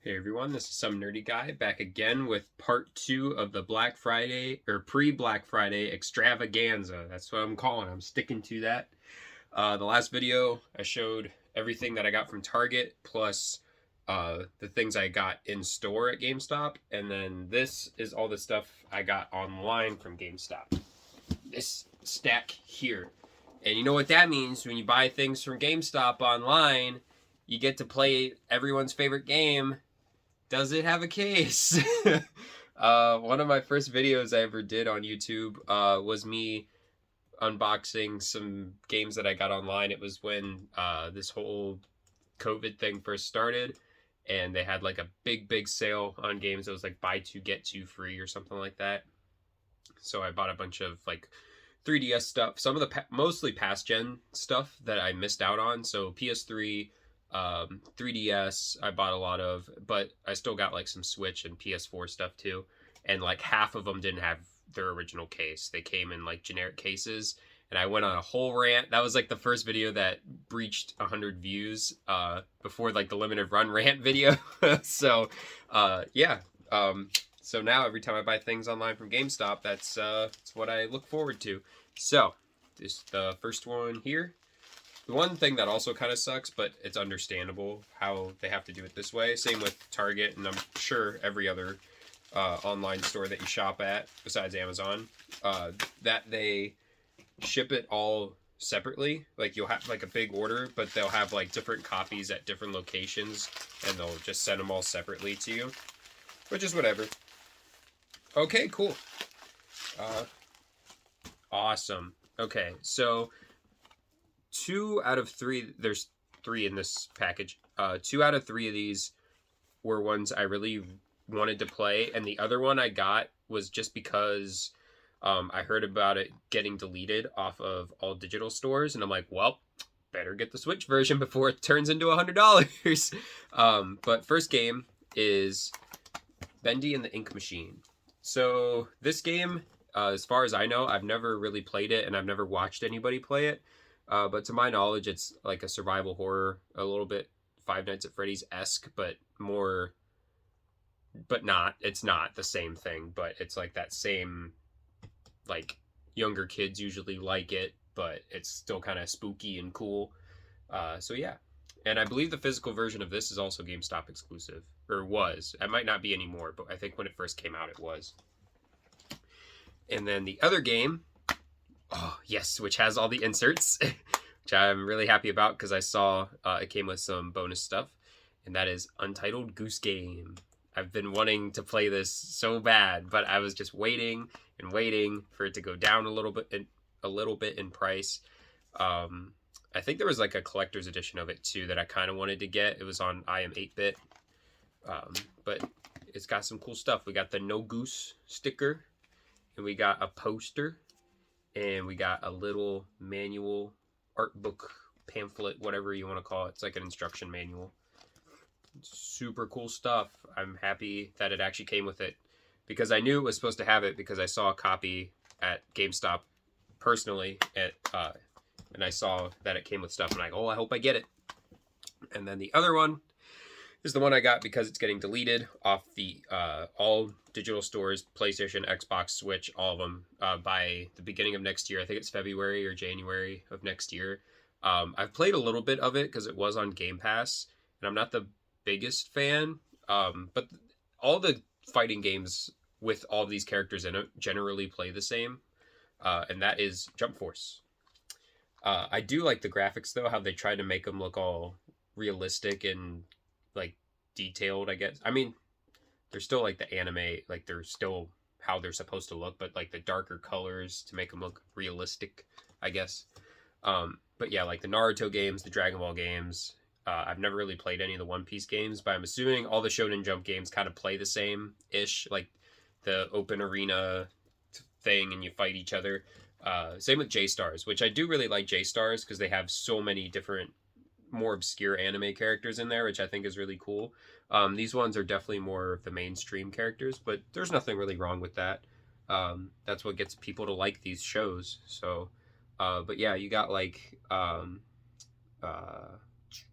Hey everyone, this is some nerdy guy back again with part 2 of the Black Friday or pre-Black Friday extravaganza. That's what I'm calling. I'm sticking to that. The last video I showed everything that I got from Target plus the things I got in store at GameStop, and then this is all the stuff I got online from GameStop. This stack here. And you know what that means when you buy things from GameStop online, you get to play everyone's favorite game. Does it have a case? One of my first videos I ever did on YouTube was me unboxing some games that I got online. It was when this whole COVID thing first started, and they had like a big sale on games. It was like buy two get two free or something like that. So I bought a bunch of like 3DS stuff, some of the mostly past gen stuff that I missed out on. So PS3, 3DS I bought a lot of, but I still got like some Switch and PS4 stuff too. And like half of them didn't have their original case. They came in like generic cases. And I went on a whole rant. That was like the first video that breached 100 views before like the limited run rant video. So yeah. So now every time I buy things online from GameStop, that's what I look forward to. So this the first one here. The one thing that also kind of sucks, but it's understandable how they have to do it this way. Same with Target, and I'm sure every other online store that you shop at, besides Amazon, that they ship it all separately. Like you'll have like a big order, but they'll have like different copies at different locations, and they'll just send them all separately to you, which is whatever. Okay, cool. Awesome. Okay, so 2 out of 3, there's 3 in this package. 2 out of 3 of these were ones I really wanted to play, and the other one I got was just because I heard about it getting deleted off of all digital stores, and I'm like, well, better get the Switch version before it turns into $100. But first game is Bendy and the Ink Machine. So this game, as far as I know, I've never really played it, and I've never watched anybody play it. But to my knowledge, it's like a survival horror, a little bit Five Nights at Freddy's-esque, but more, but not. It's not the same thing, but it's like that same, like, younger kids usually like it, but it's still kind of spooky and cool. So yeah. And I believe the physical version of this is also GameStop exclusive, or was. It might not be anymore, but I think when it first came out, it was. And then the other game, oh yes, which has all the inserts, which I'm really happy about because I saw it came with some bonus stuff, and that is Untitled Goose Game. I've been wanting to play this so bad, but I was just waiting and waiting for it to go down a little bit in price. I think there was like a collector's edition of it too that I kind of wanted to get. It was on I Am 8-Bit, but it's got some cool stuff. We got the No Goose sticker, and we got a poster, and we got a little manual, art book, pamphlet, whatever you want to call it. It's like an instruction manual. Super cool stuff. I'm happy that it actually came with it because I knew it was supposed to have it because I saw a copy at GameStop personally and I saw that it came with stuff, and I go, oh, I hope I get it. And then the other one is the one I got because it's getting deleted off the all digital stores, PlayStation, Xbox, Switch, all of them, by the beginning of next year. I think it's February or January of next year. I've played a little bit of it because it was on Game Pass, and I'm not the biggest fan, but all the fighting games with all of these characters in it generally play the same, and that is Jump Force. I do like the graphics, though, how they try to make them look all realistic and like detailed, I guess. I mean, they're still like the anime, like they're still how they're supposed to look, but like the darker colors to make them look realistic, I guess. But yeah, like the Naruto games, the Dragon Ball games. I've never really played any of the One Piece games, but I'm assuming all the Shonen Jump games kind of play the same-ish, like the open arena thing and you fight each other. Same with J-Stars, which I do really like J-Stars because they have so many different, more obscure anime characters in there, which I think is really cool. These ones are definitely more of the mainstream characters, but there's nothing really wrong with that. That's what gets people to like these shows. So, but yeah, you got like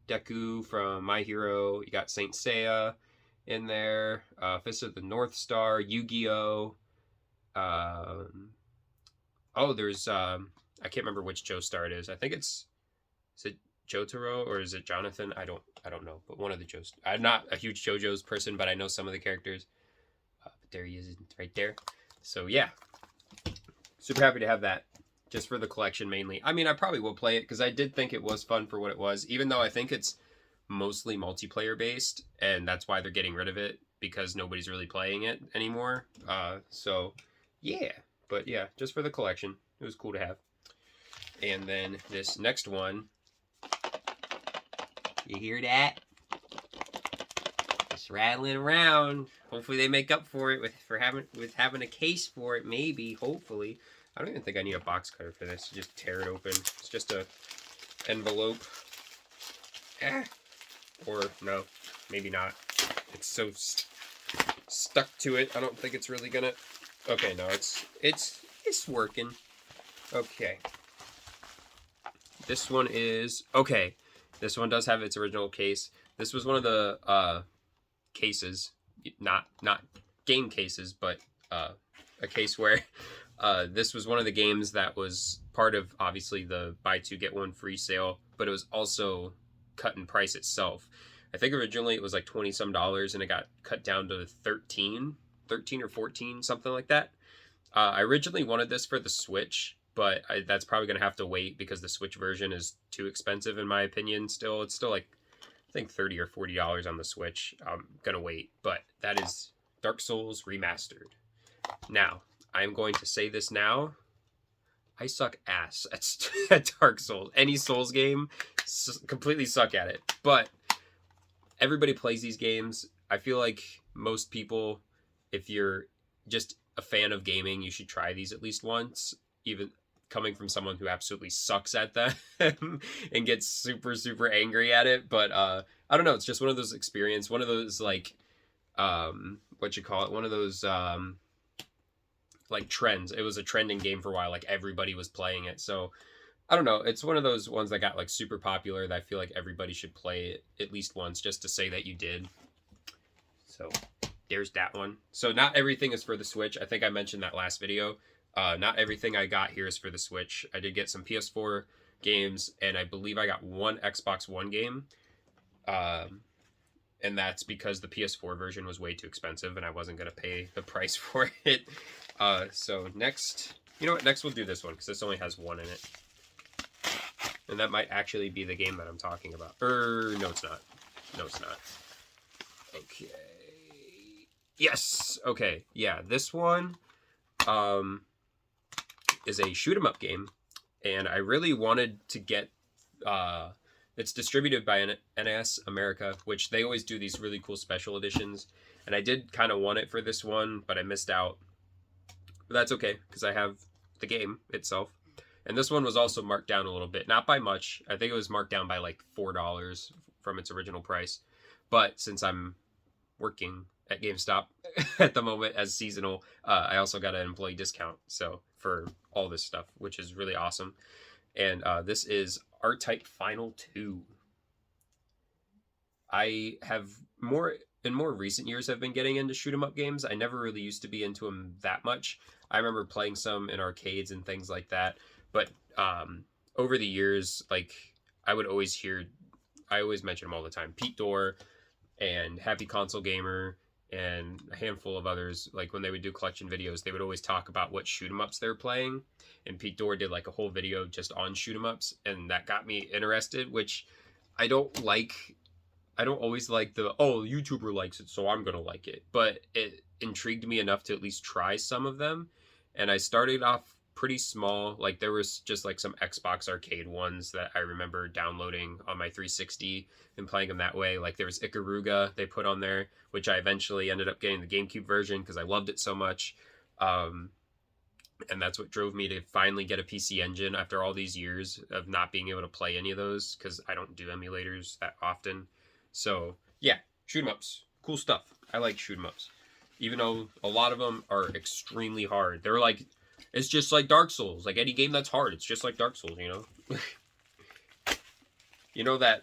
Deku from My Hero, you got Saint Seiya, in there. Fist of the North Star, Yu-Gi-Oh. Oh, there's I can't remember which Joestar it is. I think is it Jotaro or is it Jonathan? I don't know, but one of the Joes. I'm not a huge JoJo's person, but I know some of the characters. But there he is, right there. So yeah, super happy to have that, just for the collection mainly. I mean, I probably will play it because I did think it was fun for what it was, even though I think it's mostly multiplayer based, and that's why they're getting rid of it because nobody's really playing it anymore. So yeah, but yeah, just for the collection, it was cool to have. And then this next one, you hear that? Just rattling around. Hopefully they make up for it with having a case for it. Maybe, hopefully. I don't even think I need a box cutter for this. Just tear it open. It's just a envelope. Or no, maybe not. It's so stuck to it. I don't think it's really gonna. Okay, no, it's working. Okay. This one is okay. This one does have its original case. This was one of the cases, not game cases, but a case where this was one of the games that was part of obviously the buy two get one free sale, but it was also cut in price itself. I think originally it was like $20 some, and it got cut down to 13 or 14, something like that. I originally wanted this for the Switch, but that's probably going to have to wait because the Switch version is too expensive in my opinion. Still, it's still like I think $30 or $40 on the Switch. I'm going to wait, but that is Dark Souls Remastered. Now, I'm going to say this now. I suck ass at Dark Souls. Any Souls game, completely suck at it. But everybody plays these games. I feel like most people, if you're just a fan of gaming, you should try these at least once, even coming from someone who absolutely sucks at them and gets super, super angry at it. But I don't know. It's just one of those experience, one of those like, what you call it? One of those like trends. It was a trending game for a while. Like everybody was playing it. So I don't know. It's one of those ones that got like super popular that I feel like everybody should play it at least once just to say that you did. So there's that one. So not everything is for the Switch. I think I mentioned that last video. Not everything I got here is for the Switch. I did get some PS4 games, and I believe I got one Xbox One game. And that's because the PS4 version was way too expensive, and I wasn't going to pay the price for it. So next, you know what? Next we'll do this one, because this only has one in it. And that might actually be the game that I'm talking about. No, it's not. No, it's not. Okay. Yes! Okay, yeah, this one is a shoot-'em-up game, and I really wanted to get... it's distributed by NAS America, which they always do these really cool special editions, and I did kind of want it for this one, but I missed out. But that's okay, because I have the game itself. And this one was also marked down a little bit. Not by much. I think it was marked down by like $4 from its original price. But since I'm working at GameStop at the moment as seasonal, I also got an employee discount so for all this stuff, which is really awesome. And this is R-Type Final 2. I have in more recent years have been getting into shoot-'em-up games. I never really used to be into them that much. I remember playing some in arcades and things like that. But over the years, like I always mention them all the time. Pete Dorr and Happy Console Gamer and a handful of others, like when they would do collection videos, they would always talk about what shoot-'em-ups they're playing. And Pete Dorr did like a whole video just on shoot-'em-ups, and that got me interested, which I don't always like the, oh, YouTuber likes it, so I'm going to like it. But it intrigued me enough to at least try some of them. And I started off pretty small. Like there was just like some Xbox arcade ones that I remember downloading on my 360 and playing them that way. Like there was Ikaruga they put on there, which I eventually ended up getting the GameCube version because I loved it so much. And that's what drove me to finally get a PC Engine after all these years of not being able to play any of those because I don't do emulators that often. So yeah, shoot-'em-ups, cool stuff. I like shoot-'em-ups, even though a lot of them are extremely hard. They're like, it's just like Dark Souls. Like any game that's hard, it's just like Dark Souls, you know? You know that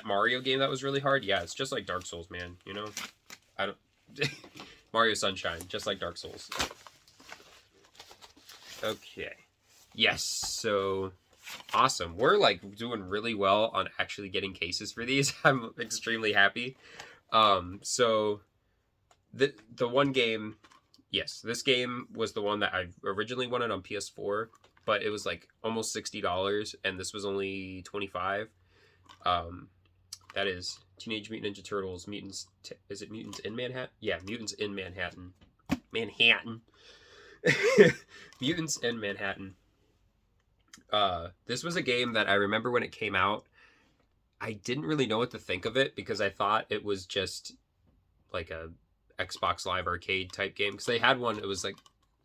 Mario game that was really hard? Yeah, it's just like Dark Souls, man, you know? I don't... Mario Sunshine, just like Dark Souls. Okay. Yes, so... Awesome. We're, like, doing really well on actually getting cases for these. I'm extremely happy. So... The one game... Yes, this game was the one that I originally wanted on PS4, but it was, like, almost $60, and this was only $25. That is Teenage Mutant Ninja Turtles, is it Mutants in Manhattan? Yeah, Mutants in Manhattan. Mutants in Manhattan. This was a game that I remember when it came out, I didn't really know what to think of it because I thought it was just like a Xbox Live Arcade type game. Because they had one, it was like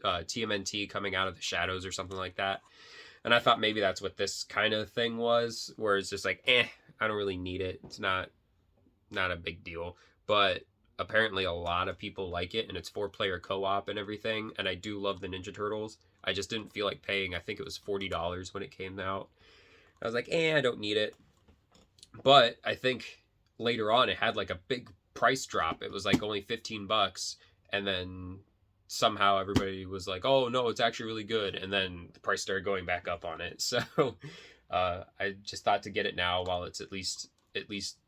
TMNT coming out of the shadows or something like that. And I thought maybe that's what this kind of thing was, where it's just like, I don't really need it. It's not a big deal. But apparently a lot of people like it, and it's 4-player co-op and everything. And I do love the Ninja Turtles. I just didn't feel like paying. I think it was $40 when it came out. I was like, I don't need it. But I think later on it had like a big price drop. It was like only $15, and then somehow everybody was like, oh no, it's actually really good, and then the price started going back up on it. So I just thought to get it now while it's at least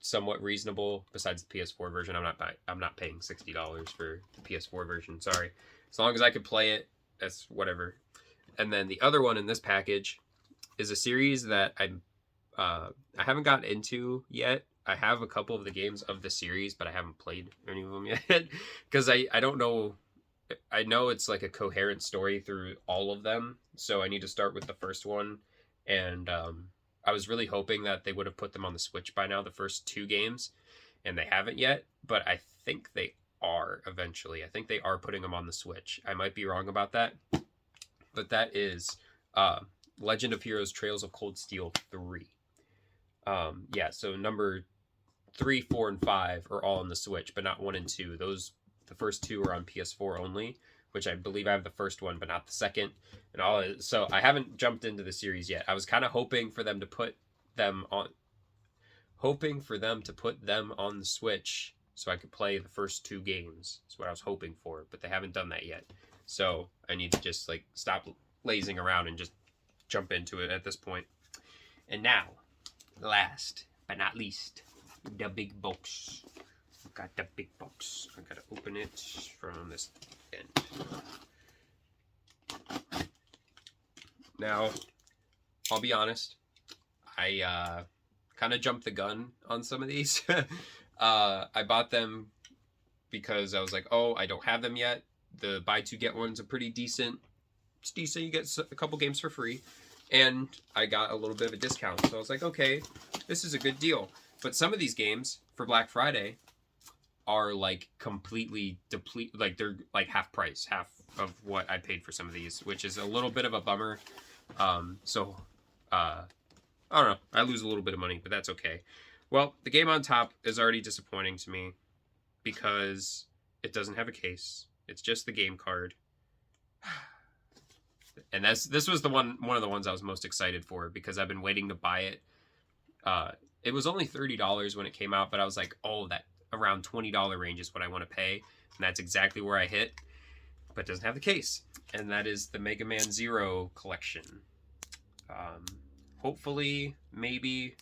somewhat reasonable. Besides the PS4 version, I'm not paying $60 for the PS4 version. Sorry. As long as I could play it, that's whatever. And then the other one in this package is a series that I haven't gotten into yet. I have a couple of the games of the series, but I haven't played any of them yet because I don't know. I know it's like a coherent story through all of them, so I need to start with the first one. And I was really hoping that they would have put them on the Switch by now, the first 2 games, and they haven't yet, but I think they are eventually. I think they are putting them on the Switch. I might be wrong about that, but that is Legend of Heroes Trails of Cold Steel 3. Yeah, so number 3, 4, and 5 are all on the Switch, but not 1 and 2. The first 2 are on PS4 only, which I believe I have the first one, but not the second. And so I haven't jumped into the series yet. I was kind of hoping for them to put them on the Switch so I could play the first 2 games. That's what I was hoping for, but they haven't done that yet. So I need to just like stop lazing around and just jump into it at this point. And now, last but not least, the big box. Got the big box. I gotta open it from this end. Now, I'll be honest. I kind of jumped the gun on some of these. I bought them because I was like, oh, I don't have them yet. The buy 2 get 1's are pretty decent. It's decent. You get a couple games for free. And I got a little bit of a discount. So I was like, okay, this is a good deal. But some of these games for Black Friday are like completely like they're like half price, half of what I paid for some of these, which is a little bit of a bummer. So I don't know, I lose a little bit of money, but that's okay. Well, the game on top is already disappointing to me because it doesn't have a case. It's just the game card. And this was one of the ones I was most excited for because I've been waiting to buy it. It was only $30 when it came out, but I was like, oh, that around $20 range is what I want to pay. And that's exactly where I hit, but it doesn't have the case. And that is the Mega Man Zero collection. Hopefully, maybe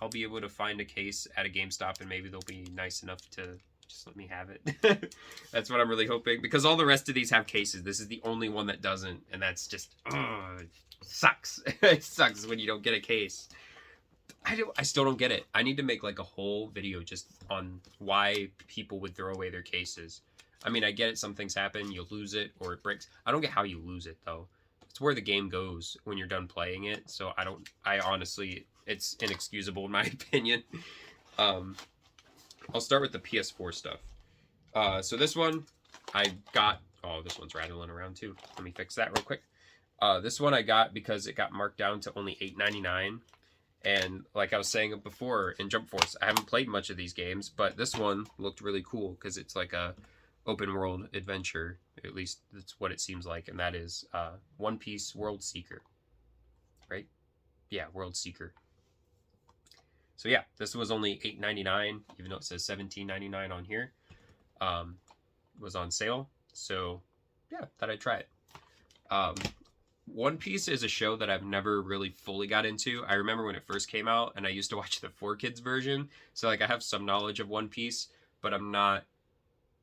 I'll be able to find a case at a GameStop and maybe they'll be nice enough to just let me have it. That's what I'm really hoping, because all the rest of these have cases. This is the only one that doesn't, and that's just, it sucks. It sucks when you don't get a case. I still don't get it. I need to make like a whole video just on why people would throw away their cases. I mean, I get it. Some things happen. You lose it or it breaks. I don't get how you lose it though. It's where the game goes when you're done playing it. So I honestly, it's inexcusable in my opinion. I'll start with the PS4 stuff. So this one I got, oh, this one's rattling around too. Let me fix that real quick. This one I got because it got marked down to only $8.99. And like I was saying before in Jump Force, I haven't played much of these games, but this one looked really cool because it's like a open world adventure. At least that's what it seems like. And that is One Piece World Seeker. Right? Yeah, World Seeker. So yeah, this was only $8.99, even though it says $17.99 on here. was on sale. So yeah, thought I'd try it. One Piece is a show that I've never really fully got into. I remember when it first came out, and I used to watch the 4Kids version. So like I have some knowledge of One Piece, but I'm not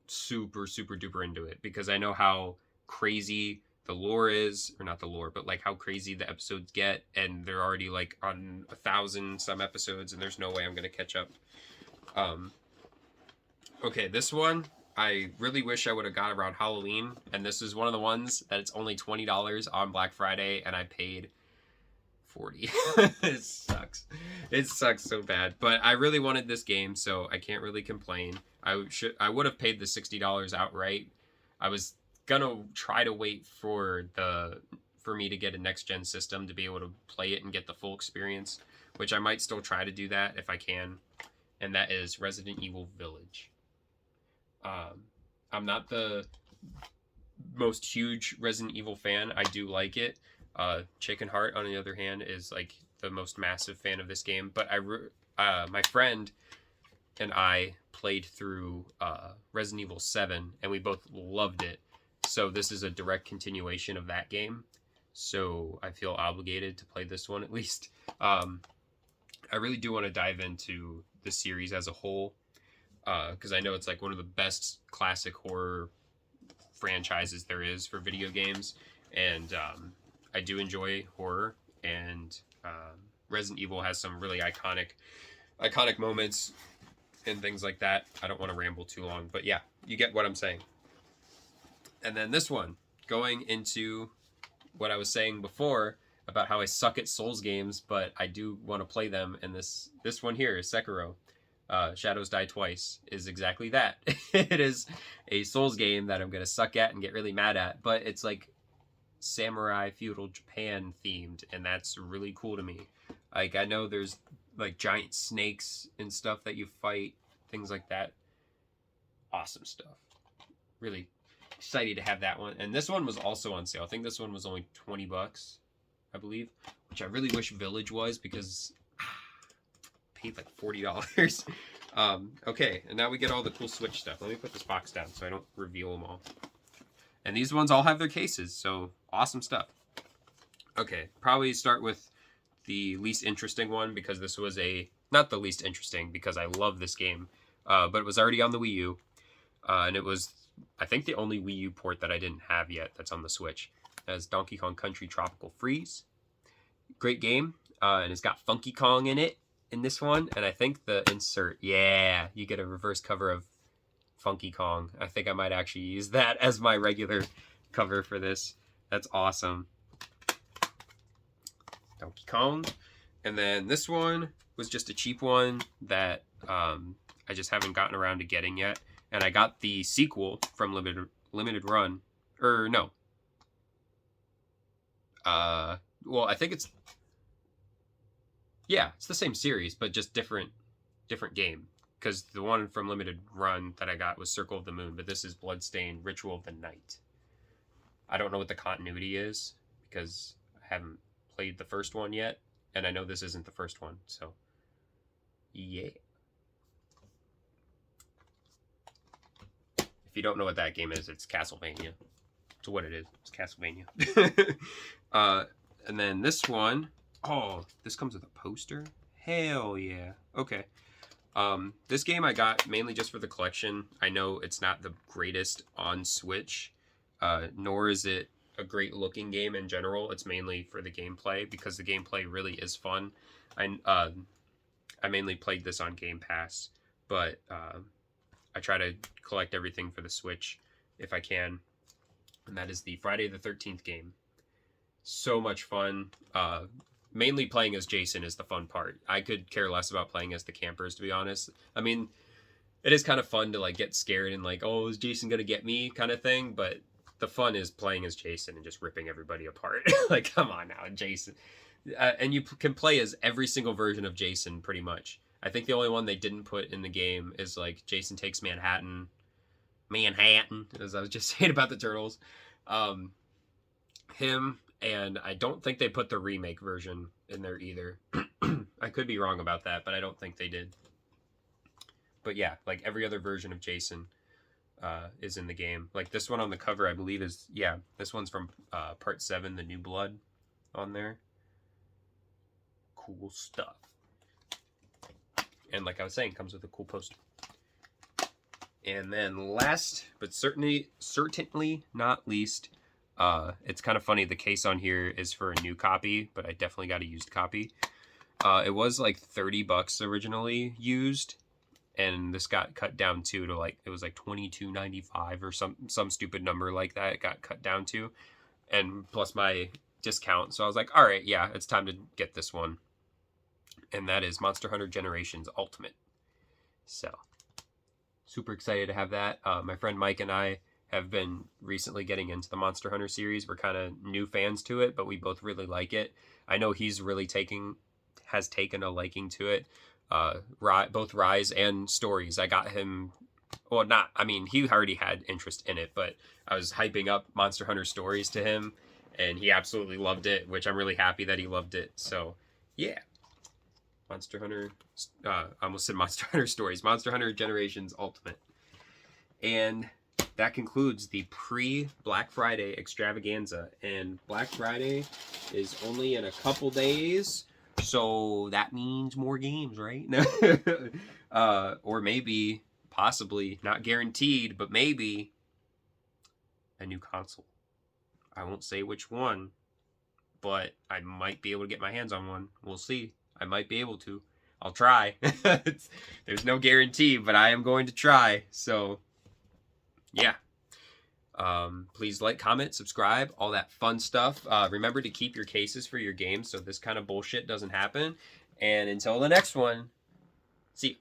super duper into it because I know how crazy the lore is, or not the lore, but like how crazy the episodes get, and they're already like on 1,000 some episodes, and there's no way I'm gonna catch up. Okay, this one I really wish I would have got around Halloween, and this is one of the ones that it's only $20 on Black Friday, and I paid 40. It sucks. It sucks so bad. But I really wanted this game, so I can't really complain. I would have paid the $60 outright. I was gonna try to wait for me to get a next gen system to be able to play it and get the full experience, which I might still try to do that if I can. And that is Resident Evil Village. I'm not the most huge Resident Evil fan. I do like it. Chicken Heart, on the other hand, is like the most massive fan of this game. But my friend and I played through Resident Evil 7, and we both loved it. So this is a direct continuation of that game. So I feel obligated to play this one at least. I really do want to dive into the series as a whole, because I know it's like one of the best classic horror franchises there is for video games, and I do enjoy horror, and Resident Evil has some really iconic moments and things like that. I don't want to ramble too long, but yeah, you get what I'm saying. And then this one, going into what I was saying before about how I suck at Souls games, but I do want to play them, and this one here, Sekiro, Shadows Die Twice, is exactly that. It is a Souls game that I'm going to suck at and get really mad at, but it's like samurai feudal Japan themed, and that's really cool to me. Like, I know there's like giant snakes and stuff that you fight, things like that. Awesome stuff. Really excited to have that one. And this one was also on sale. I think this one was only $20, I believe, which I really wish Village was, because I paid like $40. Okay, and now we get all the cool Switch stuff. Let me put this box down so I don't reveal them all. And these ones all have their cases, so awesome stuff. Okay, probably start with the least interesting one, because this was not the least interesting, because I love this game, but it was already on the Wii U, and it was, I think, the only Wii U port that I didn't have yet that's on the Switch. As Donkey Kong Country Tropical Freeze. Great game, and it's got Funky Kong in it in this one, and I think the insert, yeah, you get a reverse cover of Funky Kong. I think I might actually use that as my regular cover for this. That's awesome. Donkey Kong. And then this one was just a cheap one that I just haven't gotten around to getting yet. And I got the sequel from Limited Run. Or no. Well, I think it's... Yeah, it's the same series, but just different game. Because the one from Limited Run that I got was Circle of the Moon, but this is Bloodstained Ritual of the Night. I don't know what the continuity is, because I haven't played the first one yet, and I know this isn't the first one, so yeah. If you don't know what that game is, it's Castlevania. To what it is, it's Castlevania. And then this one, oh, this comes with a poster? Hell yeah. Okay. This game I got mainly just for the collection. I know it's not the greatest on Switch, nor is it a great looking game in general. It's mainly for the gameplay, because the gameplay really is fun. I mainly played this on Game Pass, but I try to collect everything for the Switch if I can. And that is the Friday the 13th game. So much fun. Mainly playing as Jason is the fun part. I could care less about playing as the campers, to be honest. I mean, it is kind of fun to like get scared and like, oh, is Jason gonna get me kind of thing, but the fun is playing as Jason and just ripping everybody apart. Like, come on now, Jason. And you can play as every single version of Jason, pretty much. I think the only one they didn't put in the game is like Jason Takes Manhattan, as I was just saying about the Turtles. Him, and I don't think they put the remake version in there either. I could be wrong about that, but I don't think they did. But yeah, like every other version of Jason is in the game. Like this one on the cover, I believe is, yeah, this one's from part 7, The New Blood on there. Cool stuff. And like I was saying, comes with a cool poster. And then last, but certainly not least, it's kind of funny. The case on here is for a new copy, but I definitely got a used copy. It was like $30 originally used, and this got cut down to like, it was like $22.95 or some stupid number like that. It got cut down to, and plus my discount. So I was like, all right, yeah, it's time to get this one. And that is Monster Hunter Generations Ultimate. So super excited to have that. My friend Mike and I have been recently getting into the Monster Hunter series. We're kind of new fans to it, but we both really like it. I know he's really has taken a liking to it. Both Rise and Stories. I got him, well, not, I mean, he already had interest in it, but I was hyping up Monster Hunter Stories to him, and he absolutely loved it, which I'm really happy that he loved it. So, yeah. Monster Hunter, I almost said Monster Hunter Stories, Monster Hunter Generations Ultimate. And that concludes the pre-Black Friday extravaganza. And Black Friday is only in a couple days, so that means more games, right? Or maybe, possibly, not guaranteed, but maybe a new console. I won't say which one, but I might be able to get my hands on one. We'll see. I might be able to. I'll try. There's no guarantee, but I am going to try. So, yeah. Please like, comment, subscribe, all that fun stuff. Remember to keep your cases for your games so this kind of bullshit doesn't happen. And until the next one, see you.